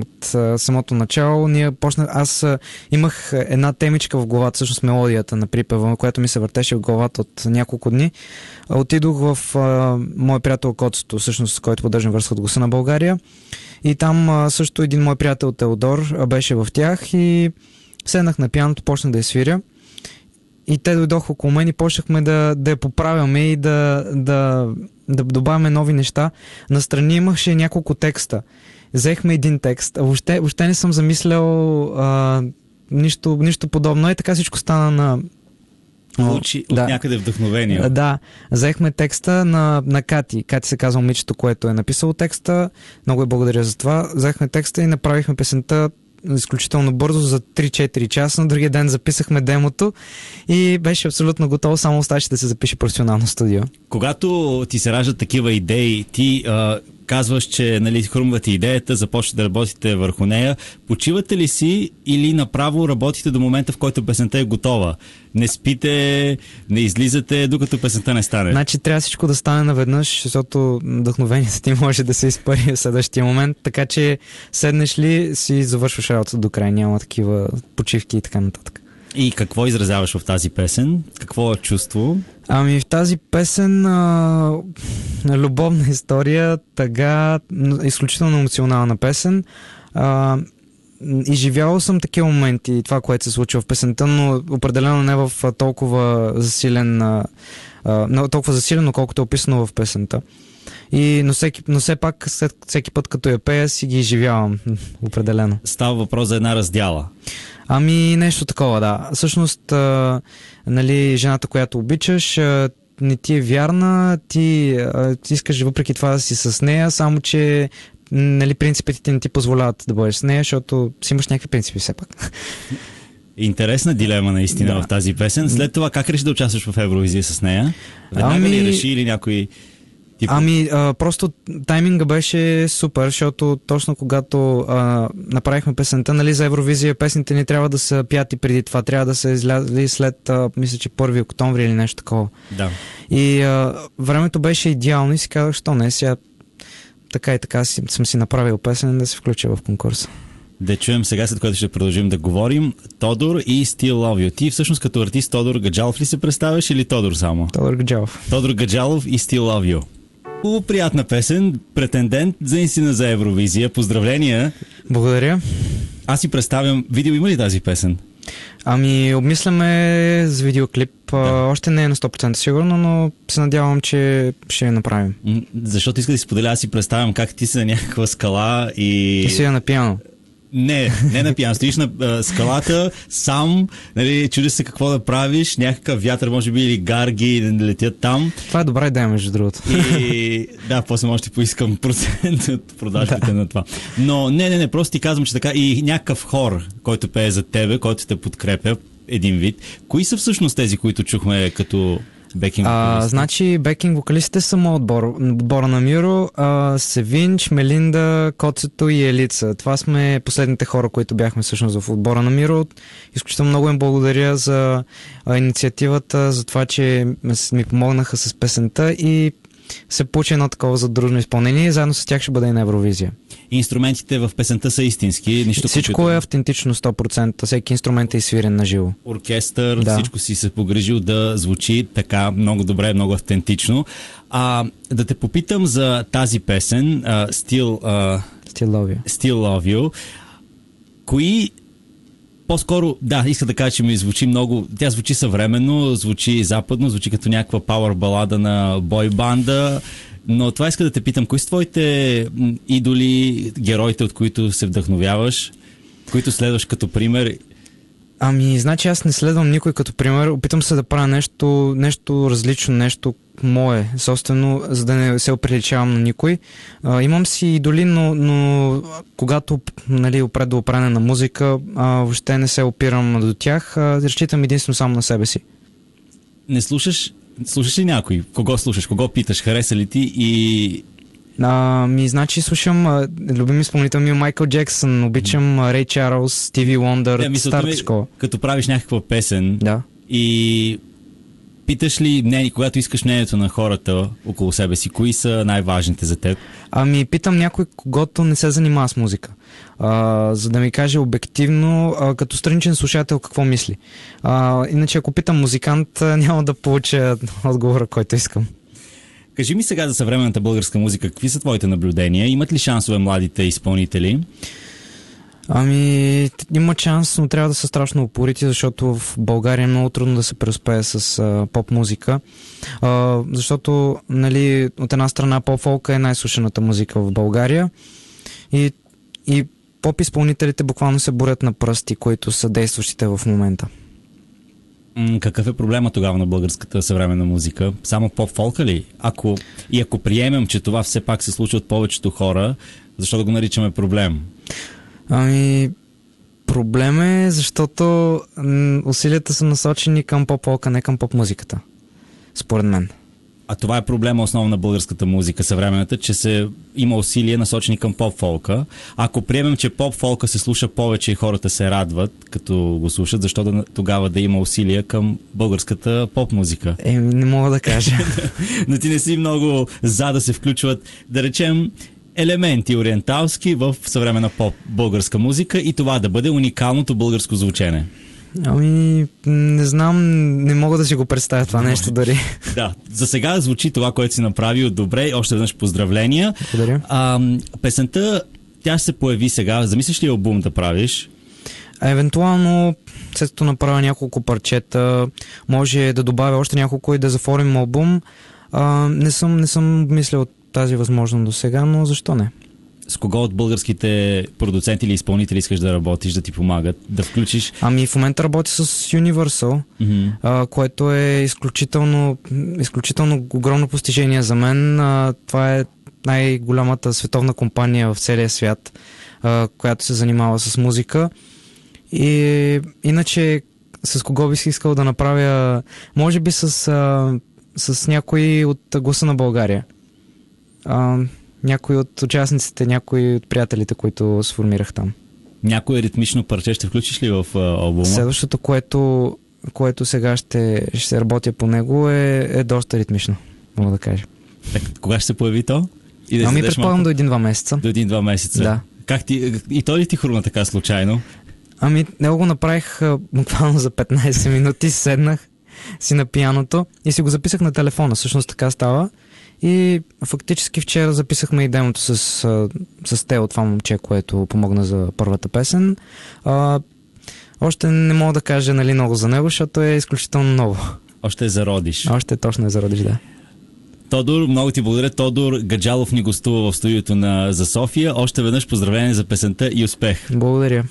От самото начало аз имах една темичка в главата, всъщност мелодията на припева, която ми се въртеше в главата от няколко дни. Отидох в мой приятел Коцето, всъщност, с който поддържам връзка от Гласа на България. И там също един мой приятел Теодор беше в тях и седнах на пианото, почнах да я свиря. И те дойдоха около мен и почнахме да я поправяме и да добавяме нови неща. Настрани имаше няколко текста. Взехме един текст. Въобще не съм замислял нищо подобно. Така всичко стана на... Получи от някъде вдъхновение. Да, взехме текста на Кати. Кати се казва момичето, което е написало текста. Много й благодаря за това. Взехме текста и направихме песента изключително бързо, за 3-4 часа. На другия ден записахме демото и беше абсолютно готово, само оставаше да се запише професионално студио. Когато ти се раждат такива идеи, ти казваш, че хрумва ти идеята, започвате да работите върху нея. Почивате ли си или направо работите до момента, в който песента е готова? Не спите, не излизате, докато песента не стане? Значи трябва всичко да стане наведнъж, защото вдъхновението ти може да се изпари в следващия момент, така че седнеш ли, си завършваш работа до край, няма такива почивки и така нататък. И какво изразяваш в тази песен? Какво е чувство? В тази песен любовна история, тъга, изключително емоционална песен. Изживявал съм такива моменти, това, което се случва в песента, но определено не в толкова засилено, колкото е описано в песента. Но все пак, всеки път като я пея, си ги изживявам определено. Става въпрос за една раздяла. Нещо такова, да. Всъщност, жената, която обичаш, не ти е вярна, ти искаш въпреки това да си с нея, само че принципите ти не ти позволяват да бъдеш с нея, защото си имаш някакви принципи все пак. Интересна дилема наистина в тази песен. След това как реши да участваш в Евровизия с нея? Веднага ли реши или някой... Просто тайминга беше супер, защото точно когато направихме песента, за Евровизия песните ни трябва да са пяти преди това, трябва да са излязли след, мисля, че 1 октомври или нещо такова. Да. И времето беше идеално и си казах, що не, сега така и така съм си направил песен да се включа в конкурса. Да чуем сега, след което ще продължим да говорим. Тодор и Still Love You. Ти всъщност като артист Тодор Гаджалов ли се представяш или Тодор само? Тодор Гаджалов. Тодор Гаджалов и Still Love You. Хубаво, приятна песен, претендент за наистина за Евровизия. Поздравления! Благодаря. Аз си представям, видео има ли тази песен? Обмисляме с видеоклип. Още не е на 100% сигурно, но се надявам, че ще я направим. Защото иска да си споделя, аз си представям как ти си на някаква скала и... си на пиано. Не на пиано. Стоиш на скалата, сам, чудиш се какво да правиш, някакъв вятър, може би, или гарги летят там. Това е добра идея, между другото. И после може да поискам процент от продажбите на това. Но не, просто ти казвам, че така и някакъв хор, който пее за тебе, който те подкрепя, един вид. Кои са всъщност тези, които чухме като бекинг вокалисти? Значи бекинг вокалистите са моят отбора на Миро, Севинч, Мелинда, Коцето и Елица. Това сме последните хора, които бяхме всъщност в отбора на Миро. Изключително много им благодаря за инициативата, за това, че ми помогнаха с песента и се получи едно такова задружно изпълнение и заедно с тях ще бъде и на Евровизия. Инструментите в песента са истински. Всичко е автентично 100%. Всеки инструмент е изсвирен на живо. Оркестър, всичко си се погрижил да звучи така много добре, много автентично. Да те попитам за тази песен Still Love You. Кои по-скоро, иска да кажа, че ми звучи много... Тя звучи съвременно, звучи западно, звучи като някаква пауър балада на бой-банда, но това иска да те питам, кои са твоите идоли, героите, от които се вдъхновяваш, които следваш като пример? Значи аз не следвам никой като пример, опитам се да правя нещо различно, нещо мое, собствено, за да не се оприличавам на никой. Имам си идоли, но когато опред до опране на музика, въобще не се опирам до тях, разчитам единствено само на себе си. Не слушаш ли някой? Кого слушаш? Кого питаш? Хареса ли ти и... Значи слушам любим изпълнител ми Майкъл Джексън, обичам Рей Чарлз, Стиви Уондър, старата школа. Като правиш някаква песен и питаш ли, когато искаш мнението на хората около себе си, кои са най-важните за теб? Питам някой, когото не се занимава с музика. за да ми каже обективно, като страничен слушател, какво мисли. Иначе, ако питам музикант, няма да получа отговора, който искам. Кажи ми сега за съвременната българска музика, какви са твоите наблюдения? Имат ли шансове младите изпълнители? Има шанс, но трябва да са страшно упорити, защото в България е много трудно да се преуспее с поп-музика. Защото, нали, от една страна поп-фолка е най-слушаната музика в България и поп-изпълнителите буквално се борят на пръсти, които са действащите в момента. Какъв е проблема тогава на българската съвременна музика? Само поп-фолка ли? Ако приемем, че това все пак се случва от повечето хора, защо да го наричаме проблем? Проблем е, защото усилията са насочени към поп-фолка, не към поп-музиката. Според мен. А това е проблема основно на българската музика, съвременната, че има усилия насочени към поп-фолка. Ако приемем, че поп-фолка се слуша повече и хората се радват, като го слушат, защо тогава да има усилия към българската поп-музика? Не мога да кажа. Но ти не си много за да се включват, да речем, елементи ориенталски в съвременна поп-българска музика и това да бъде уникалното българско звучене. Не знам, не мога да си го представя това нещо дори. Да, за сега звучи това, което си направил добре. Още веднъж поздравления. Благодаря. Песента, тя ще се появи сега. Замислиш ли албум да правиш? Евентуално, след като направя няколко парчета, може да добавя още няколко и да заформим албум. Не съм мислял тази възможност до сега, но защо не? С кого от българските продуценти или изпълнители искаш да работиш, да ти помагат, да включиш? В момента работя с Universal, което е изключително огромно постижение за мен. Това е най-голямата световна компания в целия свят, която се занимава с музика. И иначе с кого бих искал да направя, може би с някой от Гласа на България. Някои от участниците, някои от приятелите, които сформирах там. Някое ритмично парче ще включиш ли в албума? Следващото, което сега ще работя по него е доста ритмично, мога да кажа. Кога ще се появи то? Предполагам до 1-2 месеца. До 1-2 месеца? Да. И той ли ти хрумна така случайно? Него го направих буквално за 15 минути, седнах си на пианото и си го записах на телефона. Всъщност така става. И фактически вчера записахме и демото с Тео, това момче, което помогна за първата песен. Още не мога да кажа много за него, защото е изключително ново. Още е зародиш. Още точно е зародиш, да. Тодор, много ти благодаря. Тодор Гаджалов ни гостува в студиото за София. Още веднъж поздравление за песента и успех. Благодаря.